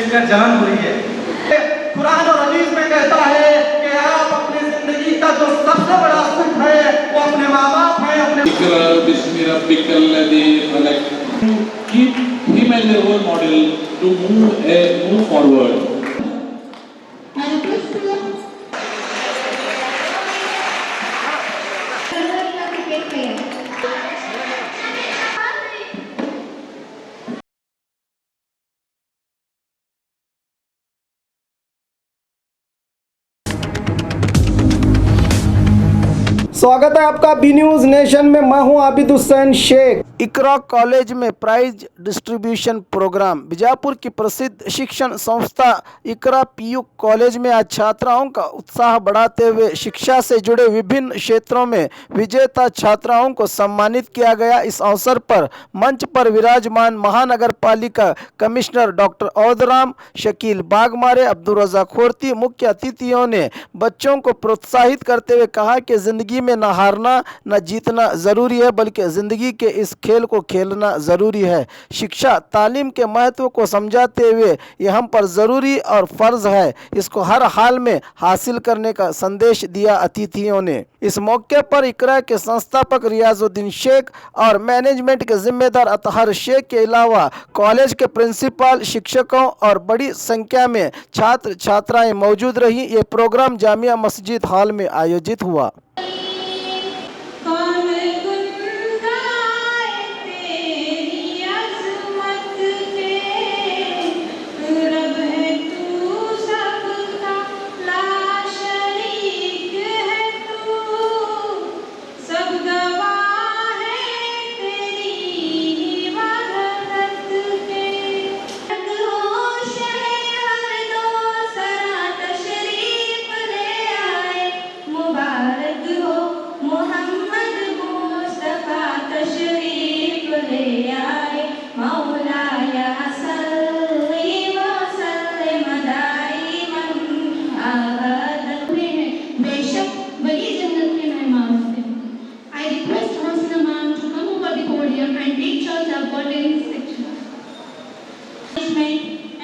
देखकर जान हो रही है। कुरान और हदीस में कहता है कि आप अपनी जिंदगी का जो सबसे बड़ा सुख है वो अपने माँ बाप है, अपने keep him as a role model to move forward. स्वागत है आपका बी न्यूज़ नेशन में। मैं हूं आबिद हुसैन शेख। इकरा कॉलेज में प्राइज डिस्ट्रीब्यूशन प्रोग्राम। बीजापुर की प्रसिद्ध शिक्षण संस्था इकरा पीयू कॉलेज में आज छात्राओं का उत्साह बढ़ाते हुए शिक्षा से जुड़े विभिन्न क्षेत्रों में विजेता छात्राओं को सम्मानित किया गया। इस अवसर पर मंच पर विराजमान महानगर पालिका कमिश्नर डॉक्टर औदराम, शकील बागमारे, अब्दुल रज़ाक खोरती मुख्य अतिथियों ने बच्चों को प्रोत्साहित करते हुए कहा कि ज़िंदगी में न हारना न जीतना ज़रूरी है, बल्कि ज़िंदगी के इस खेल को खेलना ज़रूरी है। शिक्षा तालीम के महत्व को समझाते हुए यह हम पर ज़रूरी और फ़र्ज़ है, इसको हर हाल में हासिल करने का संदेश दिया अतिथियों ने। इस मौके पर इकरा के संस्थापक रियाजुद्दीन शेख और मैनेजमेंट के जिम्मेदार अतहर शेख के अलावा कॉलेज के प्रिंसिपल, शिक्षकों और बड़ी संख्या में छात्र छात्राएं मौजूद रहीं। ये प्रोग्राम जामिया मस्जिद हॉल में आयोजित हुआ।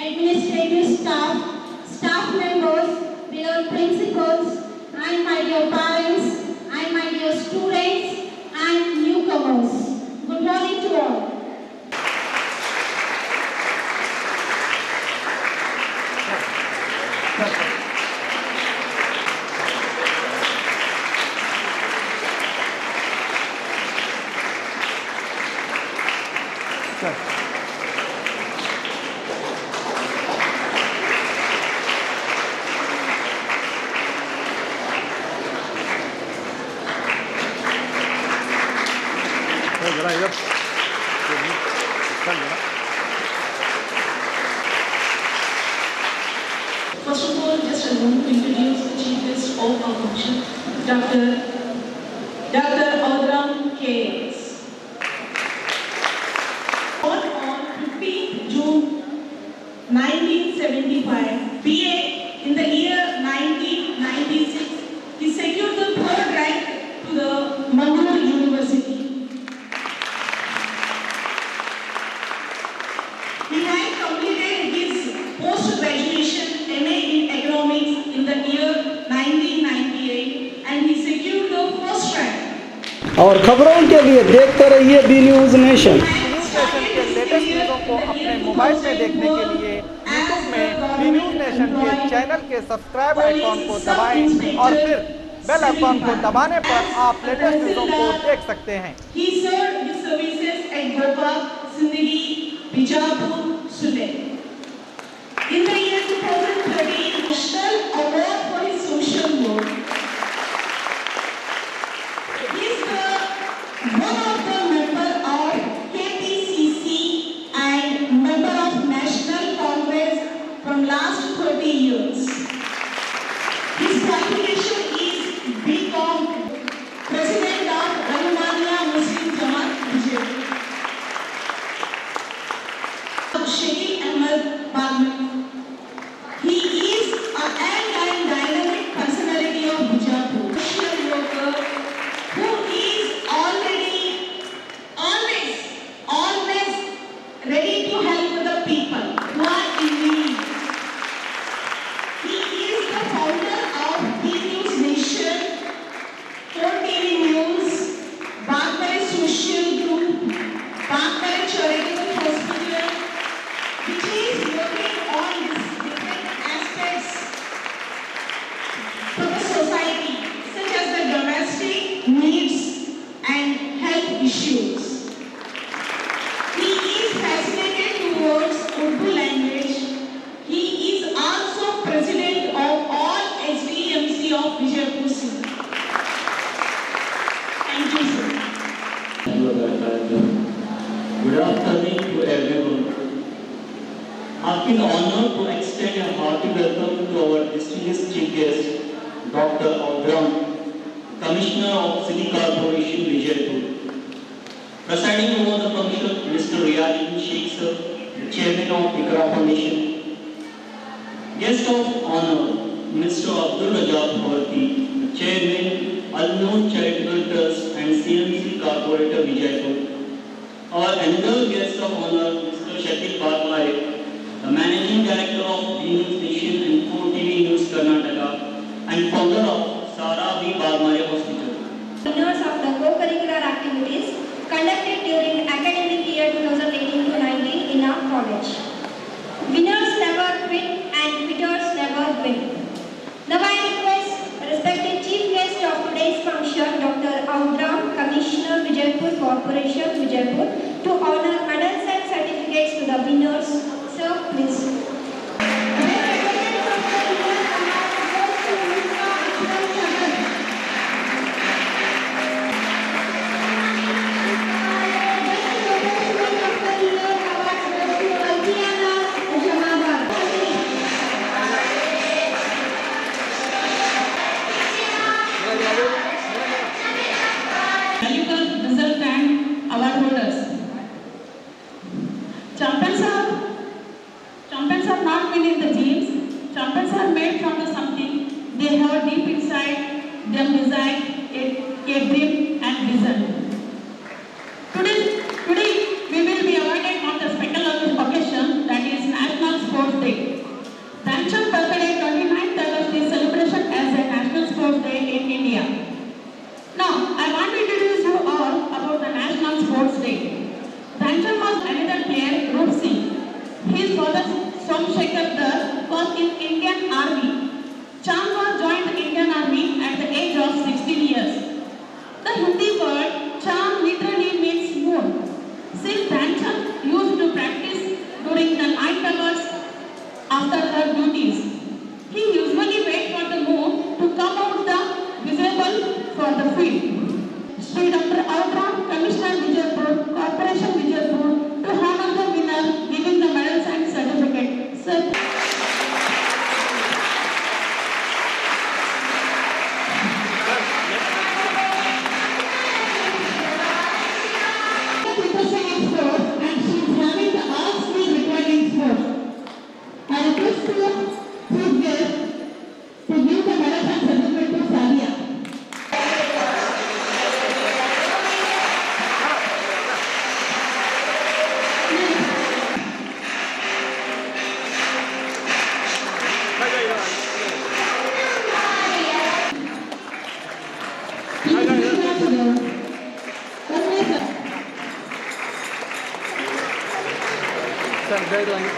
Administrative staff, staff members, dear principals, and my dear parents, and my dear students and newcomers. Good morning to all. First of all, just I want to introduce the chief guest of our function, Dr. Audram K.S. Born on 15th June 1975, BA in the year 1996, he secured the third rank to the Mangalore University. He had completed his post-graduation MA in Economics in the year 1998 and he secured the first rank. और खबरों के लिए देखते रहिए B News Nation. News Nation के latest न्यूज़ों को अपने मोबाइल में देखने के लिए यूट्यूब में बी न्यूज़ नेशन के चैनल के सब्सक्राइब आइकॉन को दबाएं और फिर बेल आइकॉन को दबाने पर आप लेटेस्ट न्यूज़ों को देख सकते हैं। He served his services at Gopa, Sindhi, Bijapur, Sule. In the year 2013, National Award for his social work. He is one of the member of KPCC and member of National Congress from last 30 years. His qualification is BCom, President of Rahmania Muslim Jamaat, Bijapur. Shakil Ahmed Bagman. He is a and issues. He is fascinated towards Urdu language. He is also president of all SDMC of Vijaypur city. Thank you, sir. Good afternoon to everyone. I feel honored to extend a hearty welcome to our distinguished chief guest, Dr. Audram, Commissioner of City Corporation, Vijaypur. Presiding over the function, Mr. Riyadin Sheikh sir, the Chairman of ICRA Foundation. Guest of honor, Mr. Abdul Rajab Bharti, the Chairman, Al-Noor Charitable Trust and CMC Corporator, Vijaypur. Our another guest of honor, Mr. Shakil Barmare, the Managing Director of News Nation and 4TV News Karnataka, and founder of Sara B. Barmare Hospital. Winners of the co-curricular activities conducted during academic year 2018-19 in our college. Winners never quit and quitters never win. Now I request respected chief guest of today's function, Dr. Audram, Commissioner, Vijaypur Corporation, Vijaypur, to honor medals and certificates to the winners. Sir, please. Medical result and award holders. Champions are not made in the genes. Champions are made from the something they have deep inside them design, a dream and vision. Today we will be awarded on the special occasion that is National Sports Day. Dhyanchand birthday 29th August is celebration as a National Sports Day in India. Now, I want to introduce you all about the National Sports Day. Dhyanchand was another player, Roop Singh. His father, Somshekhar Dutt, was in Indian Army. Chand was joined the Indian Army at the age of 16 years. The Hindi word Chand literally means moon. Since Dhyanchand used to practice during the night hours after her duties, he usually wait for the moon to come out the visible for the field. Sri Dr. Audram, Commissioner Vijaypur, Corporation Vijaypur, to honor the winner, giving the medals and certificate. Sir. And she is having the all skill required in sports. I request to chief guest to give the medals and certificate to Salia. Sir, guideline.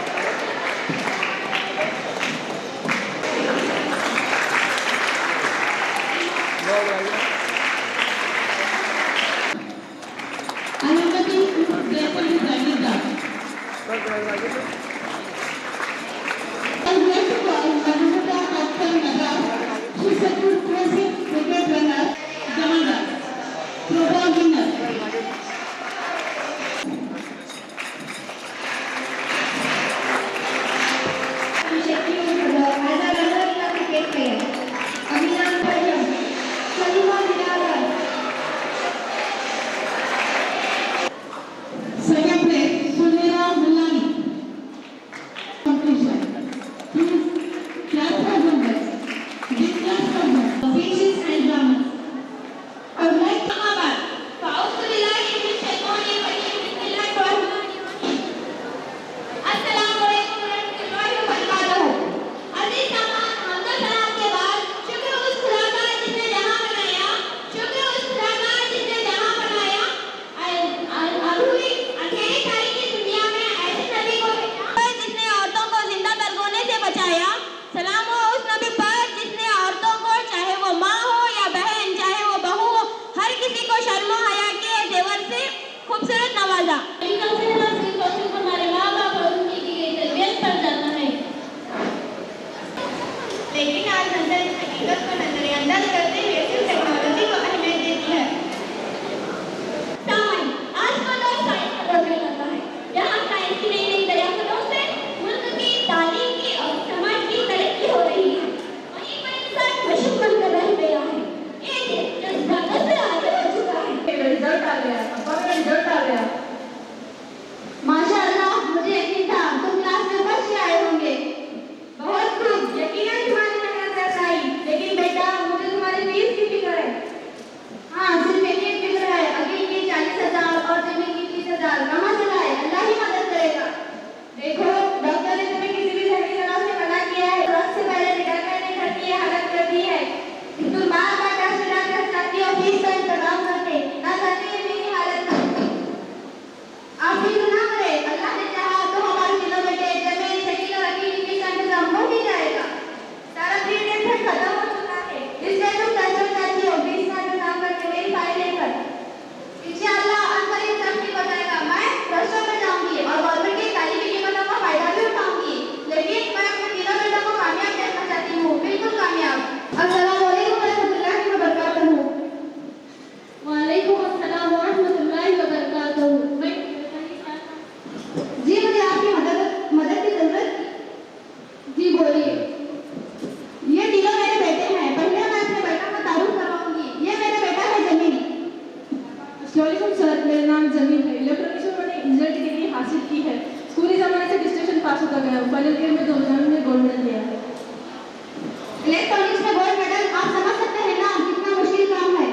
Second place, Sunira Mulani. Completion. Class performance. This class performance. Speeches and dramas. I would like to Ahmad. Proud to be like खूबसूरत नवाजा। Medical से ना सिर्फ और सिर्फ हमारे माँ बाप और उनकी की गई तरबियत पर जाता है, लेकिन आज नजर इस हकीकत को नजरअंदाज करते हुए सिर्फ टेक्नोलॉजी को अहमियत देती है। सामान्य आज का दौर साइंस का दौर कहलाता है। यहाँ साइंस की नई नई दरियाफ्तों से मुल्क की तालीम की और समाज की तरक्की हो रही है। वहीं पर इंसान मशहूर बनकर रह गया है। एक जज्बातों से आगे हो चुका है। रिजल्ट आ गया, अपना रिजल्ट आ गया। माशाअल्लाह, मुझे यकीन था तुम क्लास में फर्स्ट आए होंगे। बहुत खूब, यकीनन तुम्हारी मेहनत ऐसा ही। लेकिन बेटा, मुझे तुम्हारी फीस की फिक्र है। हाँ, सिर्फ एक ही फिक्र है, अगली की 40,000 और जमीन की 30,000 कहाँ से लाए? अल्लाह ही मदद करेगा। देखो, डॉक्टर ने तुम्हें किसी भी जहरी तनाव से मना किया है। वक्त से पहले रिटायरमेंट ने घर की ये हालत कर दी है। तुम बार-बार टेस्ट कराकर सकती हो फीस का इंतजाम करके, ना करके ये मेरी हालत कर। आप फिक्र ना करें, अल्लाह ने चाहा तो हमारे दिलों में जमीन शकील और अकील की फीस का इंतजाम हो ही जाएगा। सारा पीरियड फिर खत्म हो चुका है, इसलिए तुम टेंशन करती हो फीस का इंतजाम करके मेरी फाइल लेकर। इंशाअल्लाह अनकरीब सब ठीक हो जाएगा। मैं वर्षों में जाऊंगी और गवर्नमेंट की तालीमी कीमतों का फायदा भी उठाऊंगी, लेकिन मैं अपने तीनों बेटों को कामयाब देखना चाहती हूँ, बिल्कुल कामयाब। अस्सलाम वालेकुम रहमतुल्लाहि व बरकातहू। वालेकुम अस्सलाम व रहमतुल्लाहि व बरकातहू। जी, मुझे आपकी मदद की जरूरत। जी बोलिए। ये तीनों मेरे बेटे हैं। पहले मैं अपने बेटा का तारुफ करवाऊंगी। ये मेरा बेटा है जमील। अस्सलामुअलैकुम सर, मेरा नाम जमील है। इलेक्ट्रॉनिक्स में मैंने इंजीनियर की डिग्री हासिल की है। स्कूली ज़माने से डिस्टिंक्शन पास होता गया। फाइनल ईयर में 2000 में गोल्ड मेडल लिया है। इलेक्ट्रॉनिक्स में गोल्ड मेडल, आप समझ सकते हैं ना कितना मुश्किल काम है।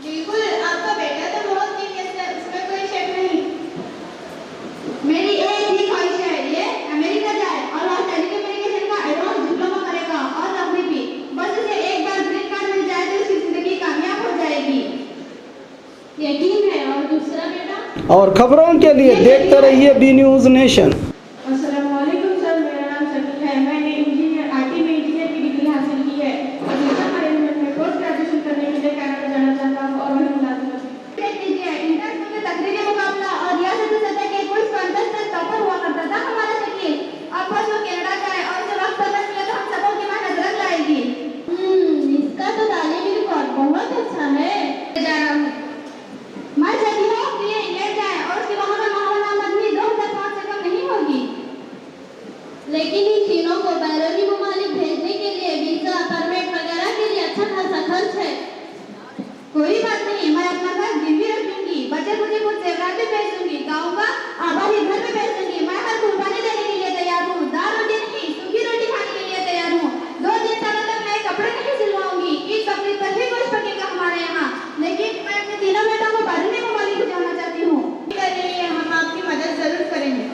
बिल्कुल, आपका बेटा तो बहुत जीनियस है, उसमें कोई शक नहीं। मेरी एक ही ख्वाहिश है, ये अमेरिका जाए और वहाँ टेलीकम्युनिकेशन का एडवांस डिप्लोमा करेगा और नौकरी भी। बस उसे एक बार ग्रीन कार्ड मिल जाए तो उसकी जिंदगी कामयाब हो जाएगी। यकीन है। और दूसरा बेटा? और खबरों के लिए देखते रहिए बी न्यूज़ नेशन। अस्सलामुअलैकुम सर, मेरा नाम शकील है। मैंने इंजीनियर आईटी में इंजीनियर की डिग्री हासिल की है। अमेरिका मैनेजमेंट में पोस्ट ग्रेजुएशन करने के लिए कनाडा जाना चाहता हूँ और वहीं मुलाजिमत भी। इंटरनेट में तकरीरी मुकाबला और रियासत सतह के कुछ कॉन्टेस्ट में टॉपर हुआ करता था हमारा शकील। अब बस वो कनाडा जाए और उसे वक्त पर मिले तो हम सबों की मेहनत रंग लाएगी। इसका तो तालीमी रिकॉर्ड बहुत अच्छा है। जा रहा हूँ। मैं चाहती हूँ कि ये इंग्लैंड जाए और उसकी वहाँ में आमदनी 2005 से कम नहीं होगी। लेकिन इन तीनों को बैरूनी ममालिक भेजने के लिए वीजा, परमिट वगैरह के लिए अच्छा खासा खर्च है। कोई बात नहीं, मैं अपना घर गिरवी रखूंगी। बचे मुझे कुछ जेवरात भी भेज दूंगी। गाँव का आबादी घर में भेज दूंगी। मैं हर कुर्बानी देने के लिए तैयार हूँ। दाल रोटी नहीं, सूखी रोटी खाने के लिए तैयार हूँ। 2 सालों तक नए कपड़े नहीं सिलवाऊंगी। ईद बकरीद पर भी गोश्त पकेगा हमारे यहाँ। लेकिन मैं अपने तीनों बेटों को बैरूनी ममालिक भेजना चाहती हूँ। इसके लिए हम आपकी मदद जरूर करेंगे।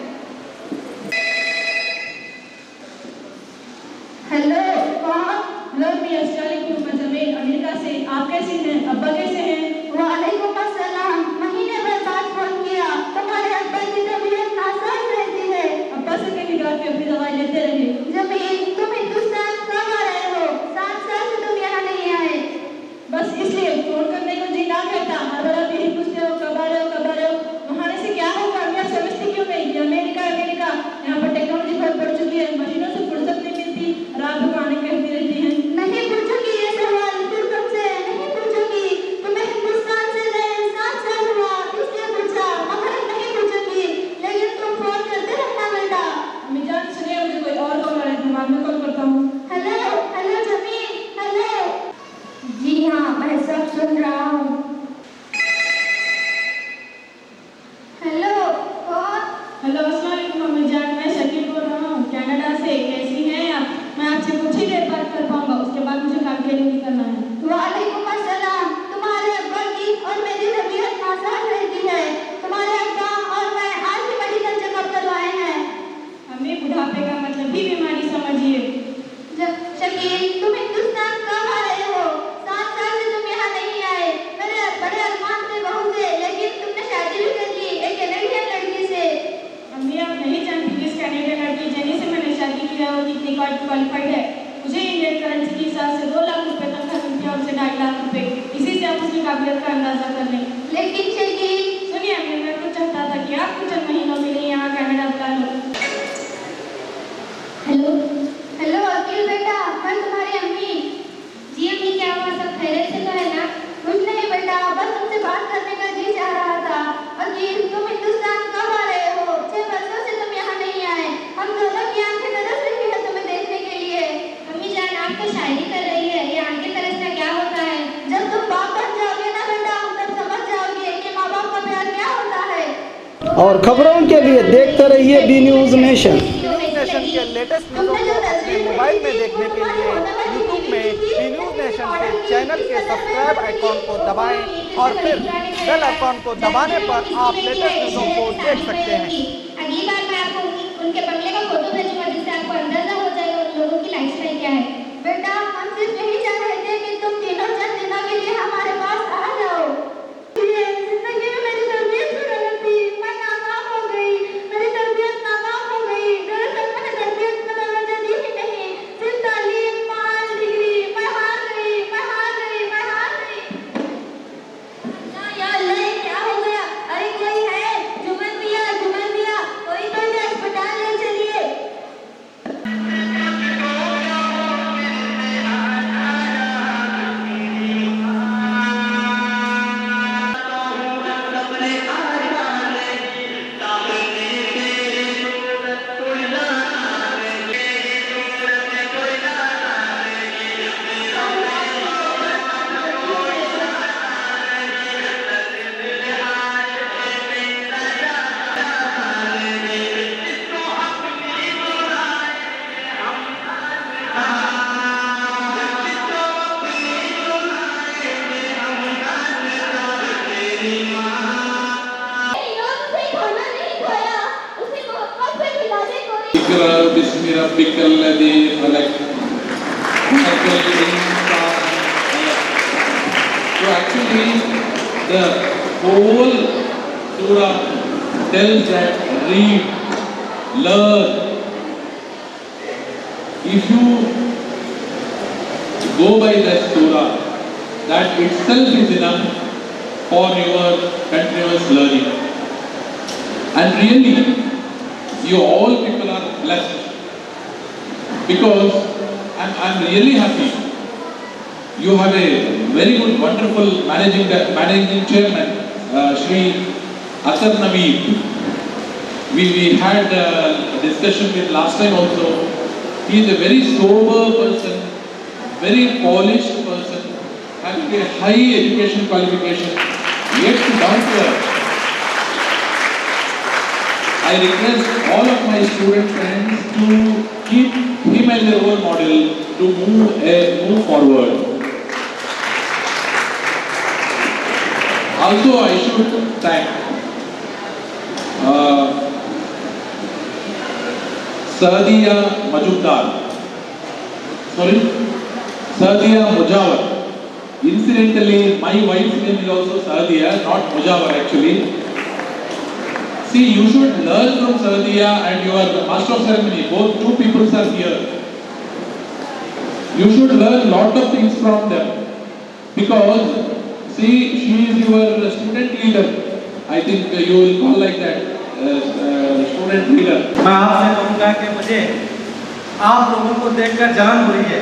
हेलो, कौन? हेलो मियां, अस्सलामुअलैकुम, मैं जमील अमेरिका से। आप कैसी हैं? अब्बा कैसे हैं? वालेकुम अस्सलाम। महीने भर बाद फोन किया। तुम्हारे अब्बा की तबीयत नासाज रहती है। अब्बा से कहीं निकाल के अपनी दवाई लेते रहे। जमील, तुम हिंदुस्तान कब आ रहे हो? 7 साल से तुम यहाँ नहीं आए। बस इसलिए फोन करने को जी ना करता। हर बार आप यही पूछते हो कब आ रहे हो, कब आ रहे हो। वहाँ से क्या होगा? मैं समझती क्यों नहीं? ये अमेरिका यहाँ पर टेक्नोलॉजी बहुत बढ़ चुकी है। मशीनों से फुर्सत नहीं मिलती और आप दुकानें कहती रहती हैं। नहीं पूछूंगी ये सवाल, फिर तुमसे नहीं पूछूंगी। तुम्हें हिंदुस्तान से गए 7 साल हुआ, इसलिए पूछा, मगर नहीं पूछूंगी। लेकिन तुम फोन करते रहना बेटा। अम्मी जान सुनिए, मुझे कोई और कॉल आ रहा है, मैं बाद में कॉल करता हूँ। Hello hello Jameel, hello. जी हाँ, मैं सब सुन रहा हूँ। हेलो, कौन? हेलो, अस्सलामुअलैकुम अम्मी जान, मैं शकील बोल रहा हूँ कनाडा से। कैसी हैं आप? मैं आपसे कुछ ही देर बात कर पाऊंगा, उसके बाद मुझे काम के लिए निकलना है। वालेकुम अस्सलाम। तुम्हारे अब्बा की और मेरी तबीयत नासाज रहती है। तुम्हारे अब्बा और मैं आज ही मेडिकल चेकअप करवाए हैं। हमें बुढ़ापे का मतलब ही बीमारी समझिए। शकील, तुम हिंदुस्तान कब आ रहे हो? 7 साल से तुम यहाँ नहीं आए। मेरे बड़े अरमान थे बहू से, लेकिन तुमने शादी भी कर ली एक कनाडियन लड़की से। अम्मी, आप नहीं जानती जिस कनाडियन लड़की जेनी से मैंने शादी की है वो कितनी क्वालिफाइड है। मुझे इंडियन करेंसी के हिसाब से 2 लाख रुपए तक खर्च किया, उनसे 2.5 लाख रुपए। इसी से आप उसकी काबिलियत का अंदाजा कर लें। लेकिन चलिए सुनिए अभी मैं तो चाहता था कि आप कुछ महीनों के लिए यहाँ कनाडा बुला लो। हेलो हेलो अखिल बेटा, मैं तुम्हारी अम्मी। जी अम्मी, क्या हुआ, सब खैरियत से तो है ना? कुछ नहीं बेटा, बस तुमसे बात करने का जी चाह रहा था। अखिल, तुम हिंदुस्तान कब आ रहे हो? 6 वर्षों से तुम यहाँ नहीं आए। हम दोनों की आंखें तरस रही है तुम्हें देखने के लिए। अम्मी जान, आप तो शायरी कर रही है, ये आंखें तरसना क्या होता है? जब तुम बाप बन जाओगे ना बेटा, तब समझ जाओगे कि माँ बाप का प्यार क्या होता है। और खबरों के लिए देखते रहिए B News Nation. News Nation के लेटेस्ट न्यूज़ों को अपने मोबाइल में देखने के लिए यूट्यूब में बी न्यूज़ नेशन के चैनल के सब्सक्राइब आइकॉन को दबाएं और फिर बेल आइकॉन को दबाने पर आप लेटेस्ट न्यूज़ों को देख सकते हैं। अगली बार मैं आपको उनके बंगले का फोटो भेजूंगा, जिससे आपको अंदाजा हो जाएगा उन लोगों की लाइफस्टाइल क्या है। बेटा, हम सिर्फ यही चाह रहे थे कि तुम तीनों चंद दिनों के लिए हमारे पास आ जाओ। जिंदगी में मेरी तरबियत भी गलत थी, मैं नाकाम हो गई, मेरी तरबियत नाकाम हो गई। दरअसल मैंने तरबियत में तवज्जो दी ही नहीं, सिर्फ तालीम, माल, डिग्री। मैं हार गई, मैं हार गई, मैं हार गई। या अल्लाह, ये क्या हो गया? अरे कोई है? जुमन मियां, कोई तो इन्हें अस्पताल ले चलिए। Iqra बिस्मि रब्बिकल लज़ी खलक़ So actually the whole surah tells that read, learn. If you go by that surah, that itself is enough for your continuous learning. And really, you all people are blessed because I'm really happy. You have a very good, wonderful managing chairman, Shri Atar Naveed. We had a discussion with last time also. He is a very sober person, very polished person, having a high education qualification, yet down to earth. I request all of my student friends to keep him as a role model to move forward. Also, I should thank Sadia Mujawar. Incidentally, my wife's name is also Sadia, not Mujawar actually. See, you should learn from Sadia and your master of ceremony. Both two people are here. You should learn lot of things from them because, see, she is your student leader. I think you will call like that, student leader. मैं आपसे कहूँगा कि मुझे आप लोगों को देखकर जलन हो रही है।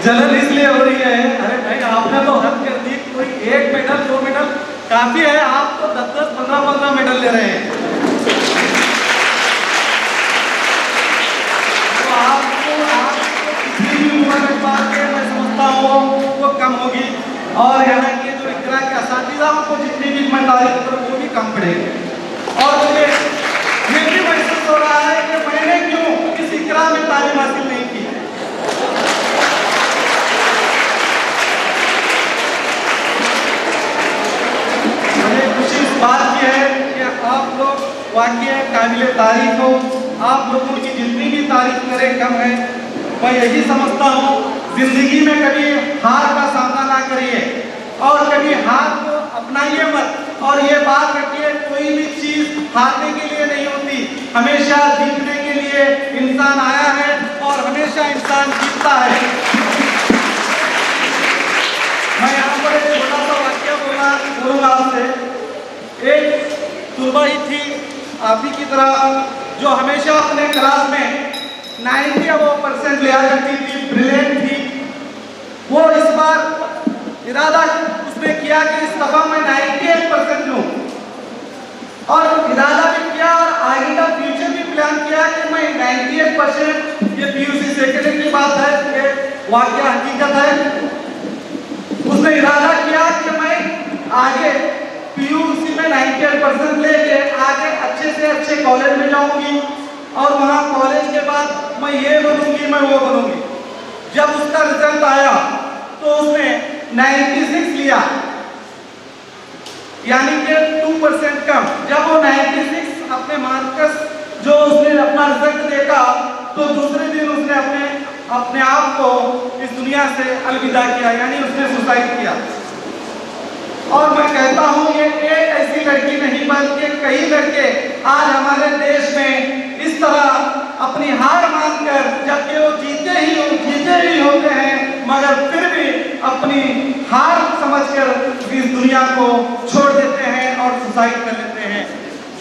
जलन इसलिए हो रही है, अरे भाई आपने तो हद कर दी, कोई 1 मेडल 2 मेडल काफी है, आप तो 10-10, 15-15 मेडल ले रहे हैं। तो आपको किसी भी उम्र में बात के मैं समझता हूँ वो कम होगी और यहाँ के जो इकरा के असातिज़ा को जितनी भी ईमानदारी करो वो भी कम पड़ेगी। और मुझे ये भी महसूस हो रहा है कि मैंने क्यों इस इकरा में तालीम हासिल नहीं की। मुझे खुशी इस बात की है कि आप लोग वाकई काबिल तारीफ हो। आप लोगों की जितनी भी तारीफ करें कम है। मैं यही समझता हूँ, जिंदगी में कभी हार का सामना ना करिए और कभी हार को अपनाइए मत। और ये बात रखिए, कोई भी चीज हारने के लिए नहीं होती, हमेशा जीतने के लिए इंसान आया है और हमेशा इंसान जीतता है। मैं यहाँ पर एक छोटा सा वाक्य बोलूँगा आपसे, एक तुलबा ही थी आप ही की तरह जो हमेशा अपने क्लास में 90% लिया करती थी, ब्रिलियंट थी। वो इस बार इरादा उसने किया कि इस दफा मैं 98% लूँ, और इरादा भी किया और आगे का फ्यूचर भी प्लान किया कि मैं 98%, ये पीयूसी सेकेंड ईयर की बात है, ये वाकया हकीकत है। उसने इरादा किया कि मैं आगे पीयूसी में 98% लेके आगे अच्छे से अच्छे कॉलेज में जाऊंगी और वहाँ कॉलेज के बाद मैं ये बनूंगी, मैं वो बनूंगी। जब उसका रिजल्ट आया तो उसने 96 लिया, यानी कि 2% कम। जब वो 96 अपने मार्कस जो उसने अपना रिजल्ट देखा तो दूसरे दिन उसने अपने आप को इस दुनिया से अलविदा किया, यानी उसने सुसाइड किया। और मैं कहता हूँ ये एक ऐसी लड़की नहीं बल्कि कई लड़के आज हमारे देश में इस तरह अपनी हार मानकर, जबकि वो जीते ही होते हैं, मगर फिर भी अपनी हार समझकर इस दुनिया को छोड़ देते हैं और सुसाइड कर लेते हैं।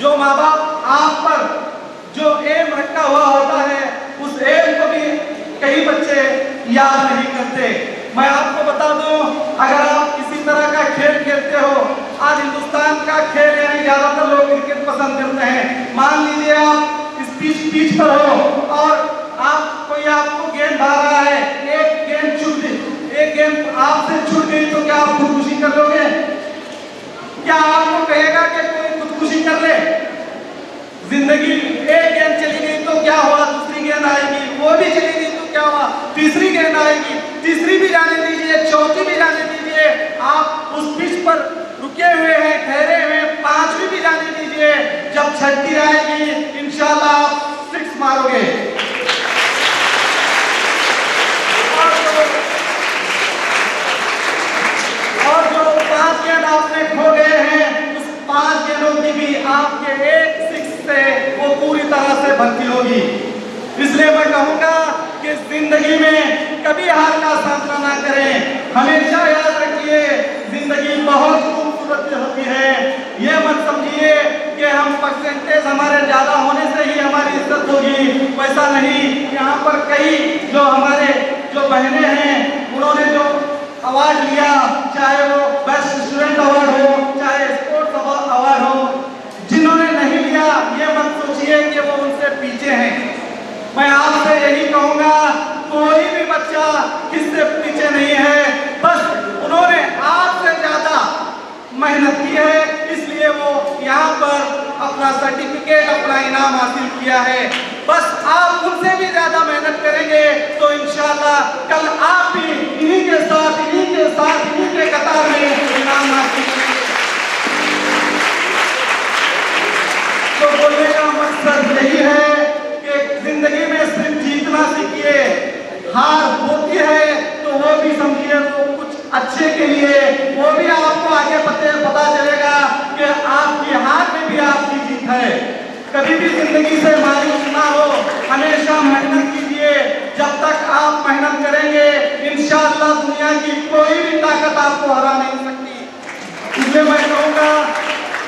जो माँ बाप आप पर जो एम रखा हुआ होता है उस एम को भी कई बच्चे याद नहीं करते। मैं आपको बता दूं, अगर आप किसी तरह का खेल खेलते हो, आज हिंदुस्तान का खेल यानी ज्यादातर लोग क्रिकेट पसंद करते हैं। मान लीजिए आप इस पिच पर हो और कोई आपको गेंद मार रहा है, एक गेंद आपसे छूट गई तो क्या आप खुदकुशी कर लोगे? क्या आपको कहेगा कि कोई खुदकुशी कर ले? जिंदगी एक गेंद चली गई तो क्या हुआ, दूसरी गेंद आएगी, वो भी चली गई तो क्या हुआ, तीसरी गेंद आएगी, तीसरी भी जाने दीजिए, चौथी भी जाने दीजिए। आप उस पिच पर रुके हुए हैं, ठहरे हुए, पांचवी भी जाने दीजिए। जब छठी आएगी इंशाल्लाह आप 6 मारोगे। और जो 5 गेंद आपने खो गए हैं, उस 5 गेंदों की भी आपके एक 6 से वो पूरी तरह से भर्ती होगी। इसलिए मैं कहूँगा कि जिंदगी में कभी हार का सामना ना करें। हमेशा याद रखिए जिंदगी बहुत खूबसूरत होती है। ये मत समझिए कि हम परसेंटेज हमारे ज्यादा होने से ही हमारी इज्जत होगी, वैसा नहीं। यहाँ पर कई जो हमारे जो बहनें हैं उन्होंने जो अवार्ड लिया, चाहे वो बेस्ट स्टूडेंट अवार्ड हो, चाहे स्पोर्ट्स अवार्ड हो, जिन्होंने नहीं लिया ये मत सोचिए कि वो उनसे पीछे हैं। मैं आपसे यही कहूँगा, कोई भी बच्चा किससे पीछे नहीं है, बस उन्होंने आपसे ज्यादा मेहनत की है, इसलिए वो यहाँ पर अपना सर्टिफिकेट, अपना इनाम हासिल किया है। बस आप उनसे भी ज्यादा मेहनत करेंगे तो इंशाल्लाह कल आप भी इन्हीं के कतार में इनाम हासिल करेंगे। तो बोलने का मकसद यही है कि जिंदगी में सिर्फ जीतना सीखिए, हार होती है तो वो भी समझिए वो कुछ अच्छे के लिए, वो भी आपको आगे पता चलेगा कि आपकी हार में भी आपकी जीत है। कभी भी जिंदगी से मायूस ना हो, हमेशा मेहनत कीजिए। जब तक आप मेहनत करेंगे इंशाअल्लाह दुनिया की कोई भी ताकत आपको हरा नहीं सकती। इसलिए मैं कहूँगा,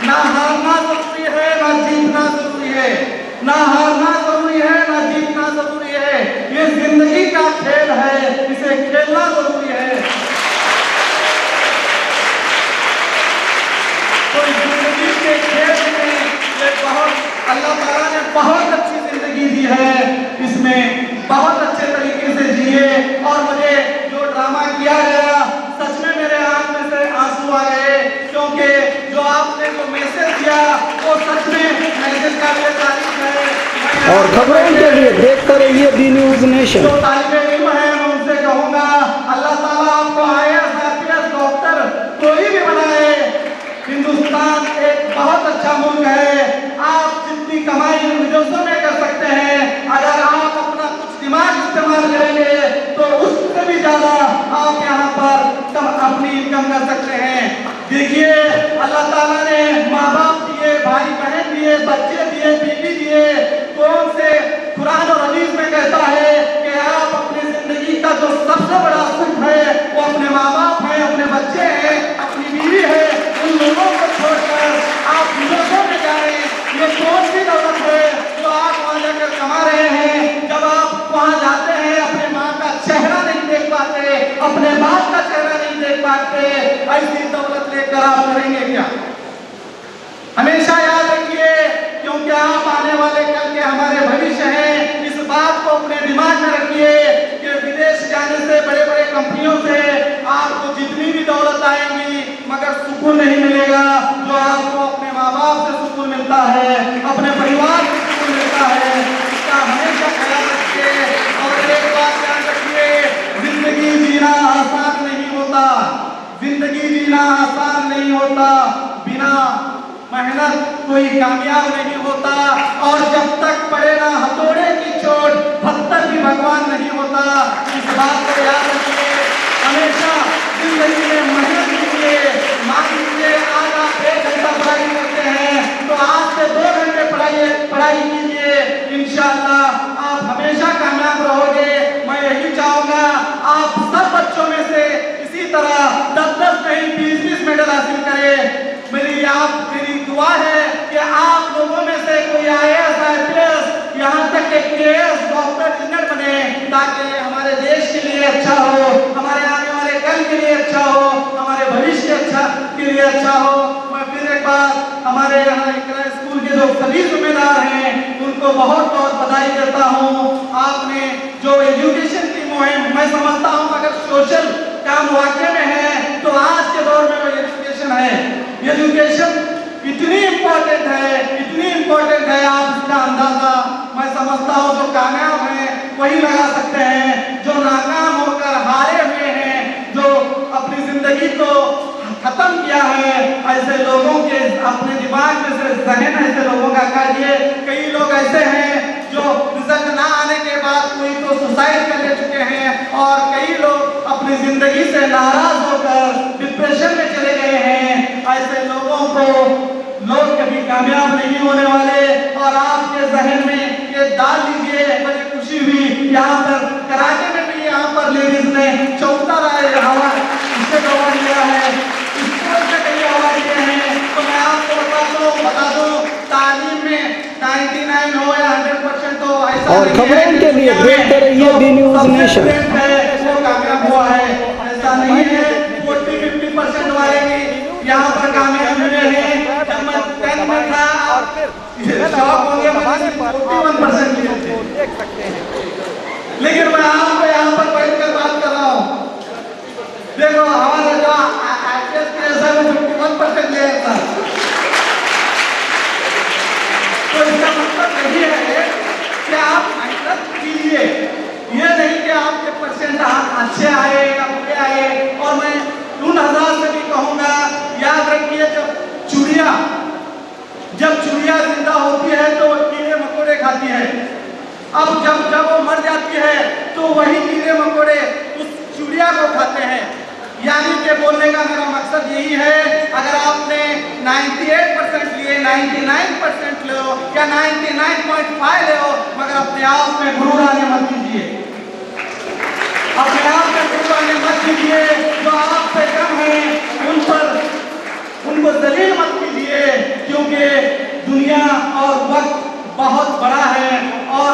ना हारना जरूरी है ना जीतना जरूरी है, ना हारना जरूरी है ना जीतना जरूरी है। ये जिंदगी का खेल है, इसे खेलना जरूरी है। तो इस जिंदगी के खेल में ये बहुत अल्लाह ताला ने बहुत अच्छी जिंदगी दी है, इसमें बहुत अच्छे तरीके से जिए। और मुझे जो ड्रामा किया गया सच में मेरे आंख में से आंसू आ गए, क्योंकि जो आपने जो मैसेज दिया वो सच में मैसेज का भी तारीफ है। और खबरों के लिए देखते रहिए बी न्यूज नेशन। जो तालिबे इल्म है मैं उनसे कहूँगा, अल्लाह ताला आपको IAS, IPS, डॉक्टर कोई भी बनाए। हिंदुस्तान एक बहुत अच्छा मुल्क है, आप जितनी कमाई विदेशों में कर सकते हैं, अगर आप अपना कुछ दिमाग इस्तेमाल करेंगे तो उससे भी ज्यादा आप यहाँ पर अपनी इनकम कर सकते हैं। देखिए अल्लाह ताला ने माँ बाप दिए, भाई बहन दिए, बच्चे दिए, बीवी दिए, कौन से कुरान और हदीस में कहता है कि आप अपनी जिंदगी का जो सबसे बड़ा सुख है वो अपने माँ बाप है, अपने बच्चे हैं, अपनी बीवी है, देखकर आप करेंगे क्या? हमेशा याद रखिए, क्योंकि आप आने वाले कल के हमारे भविष्य हैं। इस बात को अपने दिमाग में रखिए कि विदेश जाने से, बड़े बड़े कंपनियों से आपको जितनी भी दौलत आएगी, मगर सुकून नहीं मिलेगा जो आपको अपने माँ बाप से सुकून मिलता है, अपने परिवार से सुकून मिलता है। इसका हमेशा ख्याल रखिए। और एक बात ध्यान रखिए, जिंदगी जीना आसान नहीं होता, जिंदगी जीना आसान नहीं होता। बिना मेहनत कोई कामयाब नहीं होता, और जब तक पड़े ना हथौड़े की चोट, तब तक भी भगवान नहीं होता। इस बात को याद रखिए। हमेशा जिंदगी में मेहनत कीजिए। मान लीजिए आज आप 1 घंटा पढ़ाई करते हैं, तो आज से 2 घंटे पढ़ाई कीजिए। इंशाअल्लाह आप हमेशा कामयाब रहोगे। मैं यही चाहूंगा आप सब बच्चों में से इसी तरह 10-10 नहीं 20-20 मेडल हासिल करें। मेरी दुआ है कि आप लोगों में से कोई IAS, IPS, यहाँ तक कि KS, डॉक्टर, इंजीनियर बने, ताकि हमारे देश के लिए अच्छा हो, हमारे आने वाले कल के लिए अच्छा हो, हमारे भविष्य के लिए अच्छा हो। मैं फिर एक बार हमारे यहाँ इकरा स्कूल के जो सभी जिम्मेदार हैं उनको बहुत बहुत बधाई देता हूँ। आपने जो एजुकेशन की मुहिम, मैं समझता हूँ अगर सोशल काम वाकई में है तो आज के दौर में वो एजुकेशन है। एजुकेशन इतनी इम्पोर्टेंट है, इतनी इम्पोर्टेंट है, आप इसका अंदाजा मैं समझता हूँ जो कामयाब हैं वही लगा सकते हैं। जो नाकाम होकर हारे हुए हैं, जो अपनी जिंदगी को खत्म किया है, ऐसे लोगों के अपने दिमाग में से जहन ऐसे लोगों का काटिए। कई लोग ऐसे हैं जो रिजल्ट ना आने के बाद कोई तो सुसाइड कर ले चुके हैं, और कई लोग अपनी जिंदगी से नाराज होकर डिप्रेशन में चले गए हैं। ऐसे लोगों को लोग कभी कामयाब नहीं होने वाले। और आपके जहन में ये डाल लीजिए। मुझे खुशी हुई यहाँ पर कराटे में भी यहाँ पर लेडीज ने चौथा अवार्ड लिया है, स्पोर्ट्स में कई अवार्ड लिए हैं। तो मैं आपको बता दूं तालीम में 99 हो या 100% हो, ऐसा और खबरों के लिए देखते रहिए बी न्यूज़ नेशन। कामयाब हुआ है ऐसा नहीं है। 40-50% वाले भी यहाँ पर कामयाब हुए हैं। जब मैं 10 में था और फिर शौक हो गया, मैंने 41% लिए देख सकते हैं। लेकिन मैं आपको यहाँ पर बैठकर बात कर रहा हूँ। देखो हमारा जो IPS केस है वो 51% लिया था। तो इसका मतलब यही है कि आप मेहनत कीजिए, ये नहीं कि आपके परसेंट अच्छे आए या बुरे आए। और मैं उन हज़ार से भी कहूँगा, याद रखिए जब चिड़िया जिंदा होती है तो कीड़े मकोड़े खाती है। अब जब वो मर जाती है तो वही कीड़े मकोड़े उस चिड़िया को खाते हैं। यानी कि बोलने का मेरा मकसद यही है, अगर आपने 98% लिए, 99% ले हो या 99.5 ले हो, मगर अपने आप में गुरूर आने मत कीजिए। अपने आप में गुरूर आने मत कीजिए। जो आपसे कम है उनको दलील मत कीजिए, क्योंकि दुनिया और वक्त बहुत बड़ा है। और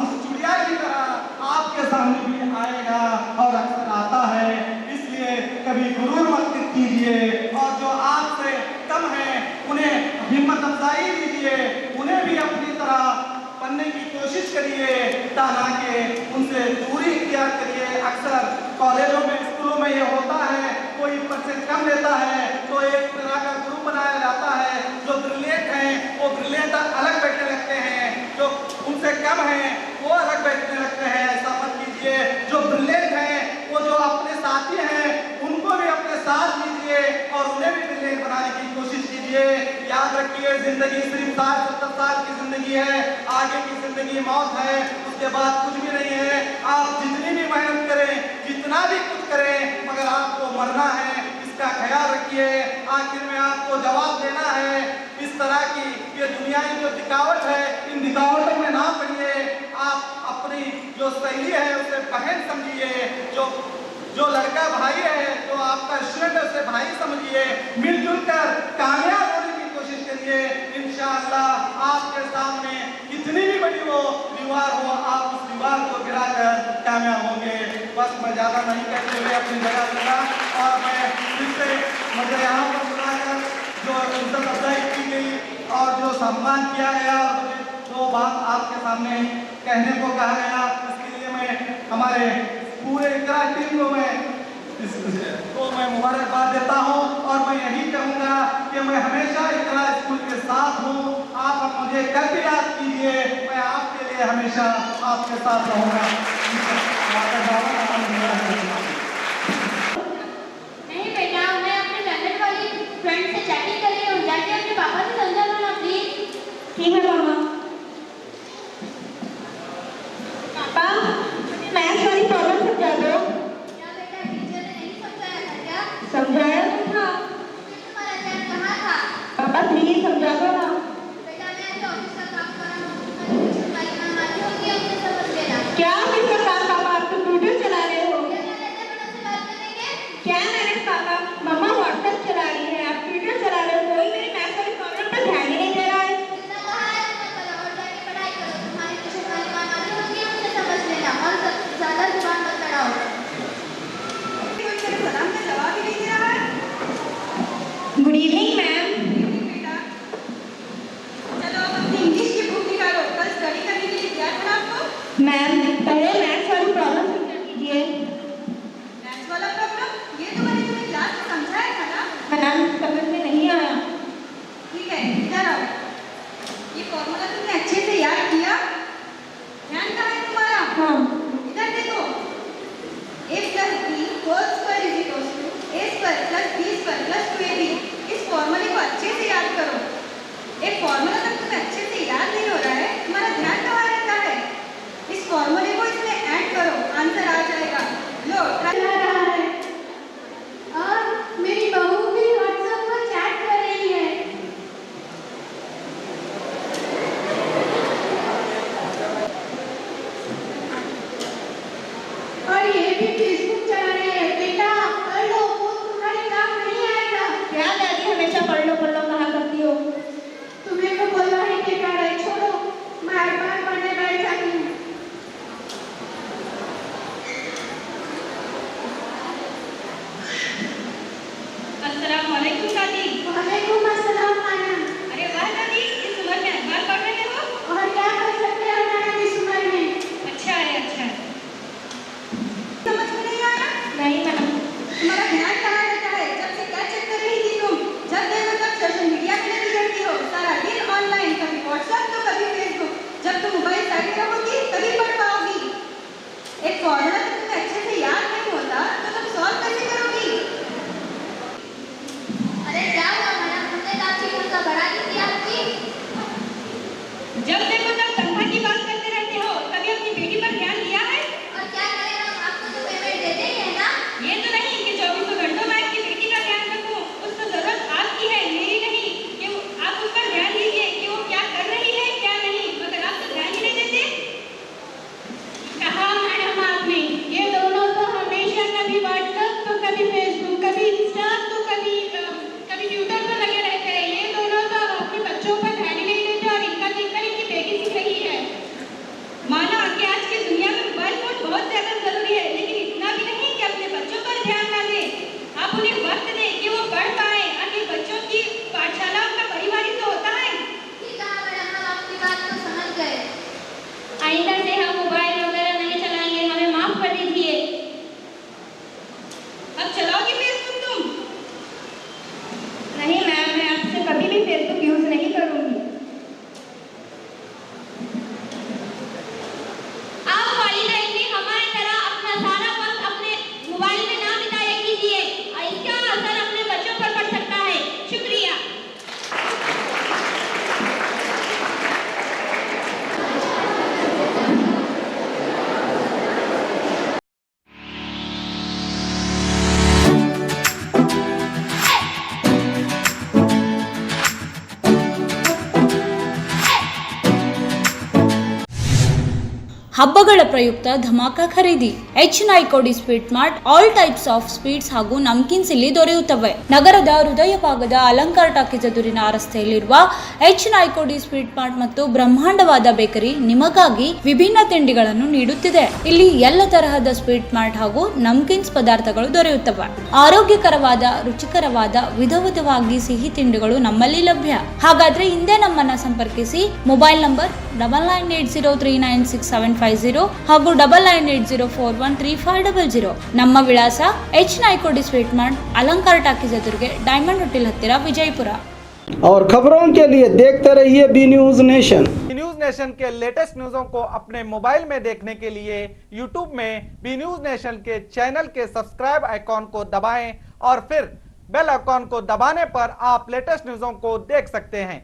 उस चिड़िया की तरह आपके सामने भी आएगा और अक्सर आता है। इसलिए कभी गुरूर मत कीजिए। और जो आपसे कम है उन्हें हिम्मत अफजाई दीजिए, उन्हें भी अपनी तरह बनने की कोशिश करिए, ताकि उनसे दूरी इख्तियार करिए। अक्सर कॉलेजों में, स्कूलों में ये होता है, कोई परसेंट कम लेता है तो एक तरह का ग्रुप बनाया जाता है। जो ब्रिलियंट हैं वो ब्रिलियंट अलग बैठने लगते हैं, जो उनसे कम हैं वो अलग बैठने लगते हैं। ऐसा मत कीजिए। जो ब्रिलियंट हैं वो जो अपने साथी हैं उनको भी अपने साथ लीजिए और उन्हें भी ब्रिलियंट बनाने की कोशिश कीजिए। याद रखिए, जिंदगी सिर्फ 60-70 साल की जिंदगी है, आगे की जिंदगी मौत है, उसके बाद कुछ भी नहीं है। आप जितनी भी मेहनत करें, जितना भी कुछ करें, मगर आपको मरना है, इसका ख्याल रखिए। आखिर में आपको जवाब देना है। इस तरह की ये दुनिया की जो दिखावट है, इन दिखावटों में ना पड़िए। आप अपनी जो सहेली है उसे बहन समझिए, जो लड़का भाई है, जो आपका स्टूडेंट है उसे भाई समझिए। मिलजुल कर कामयाब होने की कोशिश करिए। इंशाअल्लाह आपके सामने कितनी भी बड़ी वो दीवार हो, आप उस दीवार को गिराकर कामयाब होंगे। बस मैं ज़्यादा नहीं कहते हुए अपनी जगह लगा और मैं फिर से मुझे यहाँ पर बुलाकर जो इज्जत अफजाई की गई और जो सम्मान किया गया और मुझे जो बात आपके सामने कहने को कहा गया, इसके लिए मैं हमारे पूरे इकरा टीम को मैं मुबारकबाद देता हूँ और मैं यही कहूँगा कि मैं हमेशा इकरा स्कूल के साथ हूँ। आप मुझे कभी याद कीजिए, मैं आपके लिए हमेशा आपके साथ रहूँगा। नहीं बेटा, मैं अपने लंदन वाली फ्रेंड से चैटिंग कर रही हूँ, जाके अपने पापा से समझा लो ना प्लीज। ठीक है मामा। पापा, मैथ्स वाली प्रॉब्लम समझा दो। क्या बेटा, टीचर ने नहीं समझाया था क्या? समझाया तो था। तुम्हारा ध्यान कहाँ था? पापा प्लीज समझा दो ना। बेटा, मैं ऐसे ऑफिस का काम कर रहा हूँ, तुम्हारी कुछ भाई मनमानी होगी, हमसे समझ लेना। क्या ऑफिस का काम पापा, आप तो वीडियो चला रहे हो। क्या कर रहे थे मैडम से बात करेंगे? क्या मैनेज पापा, मम्मा व्हाट्सएप चला रही है, आप वीडियो चला रहे हो, कोई मेरी मैथ्स वाली प्रॉब्लम पर ध्यान ही नहीं दे रहा है। जितना कहा है उतना करो और जाके पढ़ाई करो, तुम्हारी कुछ भाई मनमानी होगी, हमसे समझ लेना और ज्यादा जुबान मत लड़ाओ। कोई मेरे सलाम का जवाब ही नहीं दे रहा है। Good evening ma'am. बेटा, चलो अब अपनी इंग्लिश की बुक निकालो, कल स्टडी करने के लिए क्या था आपको? मैम, पहले मैथ्स वाली प्रॉब्लम सॉल्व कीजिए। मैथ्स वाला प्रॉब्लम? ये तो मैंने तुम्हें क्लास में समझाया था ना? मैम, समझ में नहीं आया। ठीक है, इधर आओ। ये फॉर्मूला तुमने अच्छे से याद किया? ध्यान कहाँ है तुम्हारा? हाँ। इधर देखो। a plus b whole square is equals to a square plus b square plus 2ab। इस फॉर्मूले को अच्छे से याद करो। एक फॉर्मूला तक तुम्हें अच्छे से याद नहीं हो रहा है, तुम्हारा ध्यान कहाँ रहता है? इस फॉर्मूले को इसमें ऐड करो, आंसर आ जाएगा। लो, चला रहा है और मेरी बहू भी व्हाट्सएप पर चैट कर रही है। और ये भी फेसबुक चला रही है। बेटा, पढ़ लो, वो तुम्हारे काम नहीं आएगा। क्या दादी हमेशा पढ़ लो कहा करती हो? तुम्हें तो बोलना ही बेकार है, छोड़ो, मैं अखबार पढ़ने बैठ जाती हूँ। अस्सलामुअलैकुम दादी। वालेकुम अस्सलाम मैडम। अरे वाह दादी, इस उम्र में अखबार पढ़ रहे हो? और क्या कर सकते हैं मैडम इस उम्र में? अच्छा है, अच्छा है। समझ में नहीं आया? नहीं मैडम। तुम्हारा ध्यान कहाँ रहता है? जब से क्या चेक कर रही थी तुम? जब देखो तब सोशल मीडिया में लगी रहती हो, सारा दिन ऑनलाइन, कभी व्हाट्सएप तो कभी फेसबुक। जब तुम मोबाइल साइड में रखोगी तभी पढ़ पाओगी। एक फॉर्मूला तो तुम्हें अच्छे से याद नहीं होता तो तुम सॉल्व कैसे करोगी? अरे क्या हुआ मैडम, हमने तो आपकी भूमिका बढ़ा दी थी आपकी। जब देखो तब तनख्वाह की बात करते रहते हो, कभी अपनी बेटी पर ध्यान दिया है? और क्या करें हम, आपको तो पेमेंट देते ही है ना। ये तो नहीं कि 24 घंटों में आपकी बेटी का ध्यान रखूं, उसको जरूरत आपकी है, मेरी नहीं। कि आप उस पर ध्यान दीजिए कि वो क्या कर रही है क्या नहीं, मगर आप तो ध्यान ही नहीं देते। कहा मैडम आपने, ये दोनों तो हमेशा कभी व्हाट्सएप तो कभी फेसबुक, कभी इंस्टा तो कभी ट्विटर पर लगे रहते हैं। ये दोनों तो अपने बच्चों पर ध्यान ही नहीं देते और इनका देखकर इनकी बेटी सीख रही है। माना कि आज की दुनिया में मोबाइल फोन बहुत ज्यादा जरूरी है, लेकिन इतना भी नहीं कि अपने बच्चों पर ध्यान ना दें। आप उन्हें वक्त दें कि वो पढ़ पाए। आखिर बच्चों की पाठशाला उनका परिवार ही तो होता है। ठीक है मैडम, हम आपकी बात को समझ गए। आइंदा से हम मोबाइल वगैरह नहीं चलाएंगे, हमें माफ कर दीजिए। अब चलाओगी फेसबुक तुम? नहीं मैम, मैं आपसे कभी भी फेसबुक यूज नहीं करूंगी। आप वालिदैन भी हमारी तरह अपना सारा वक्त अपने मोबाइल में ना बिताया कीजिए, और इसका असर अपने बच्चों पर पड़ सकता है। शुक्रिया। ಹಬ್ಬಗಳ ಪ್ರಯುಕ್ತ ಧಮಾಕ ಖರೀದಿ. H9 sweet mart all types of sweets ಹಾಗೂ ನಮ್ಕಿನ್ಸ್ ಇಲ್ಲಿ ದೊರೆಯುತ್ತವೆ. ನಗರದ ಹೃದಯ ಭಾಗದ ಅಲಂಕಾರ ಟಾಕೀಸ್ ಎದುರಿನ ರಸ್ತೆಯಲ್ಲಿರುವ H9 ಸ್ವೀಟ್ ಮಾರ್ಟ್ ಮತ್ತು ಬ್ರಹ್ಮಾಂಡವಾದ ಬೇಕರಿ ನಿಮಗಾಗಿ ವಿಭಿನ್ನ ತಿಂಡಿಗಳನ್ನು ನೀಡುತ್ತಿದೆ. ಇಲ್ಲಿ ಎಲ್ಲ ತರಹದ ಸ್ವೀಟ್ ಮಾರ್ಟ್ ಹಾಗೂ ನಮ್ಕಿನ್ಸ್ ಪದಾರ್ಥಗಳು ದೊರೆಯುತ್ತವೆ. ಆರೋಗ್ಯಕರವಾದ, ರುಚಿಕರವಾದ, ವಿಧವಿಧವಾಗಿ ಸಿಹಿ ತಿಂಡಿಗಳು ನಮ್ಮಲ್ಲಿ ಲಭ್ಯ. ಹಾಗಾದ್ರೆ ಹಿಂದೆ ನಮ್ಮನ್ನ ಸಂಪರ್ಕಿಸಿ. ಮೊಬೈಲ್ ನಂಬರ್ 9980396750 ಹಾಗೂ 9980413500. ನಮ್ಮ ವಿಳಾಸ H9 sweet mart, Alankar talkies ಎದುರಿಗೆ, ಡೈಮಂಡ್ ಹೋಟೆಲ್ ಹತ್ತಿರ, ವಿಜಯಪುರ. और खबरों के लिए देखते रहिए B News Nation. News Nation के लेटेस्ट न्यूज़ों को अपने मोबाइल में देखने के लिए यूट्यूब में बी न्यूज नेशन के चैनल के सब्सक्राइब आइकॉन को दबाएं और फिर बेल आइकॉन को दबाने पर आप लेटेस्ट न्यूज़ों को देख सकते हैं।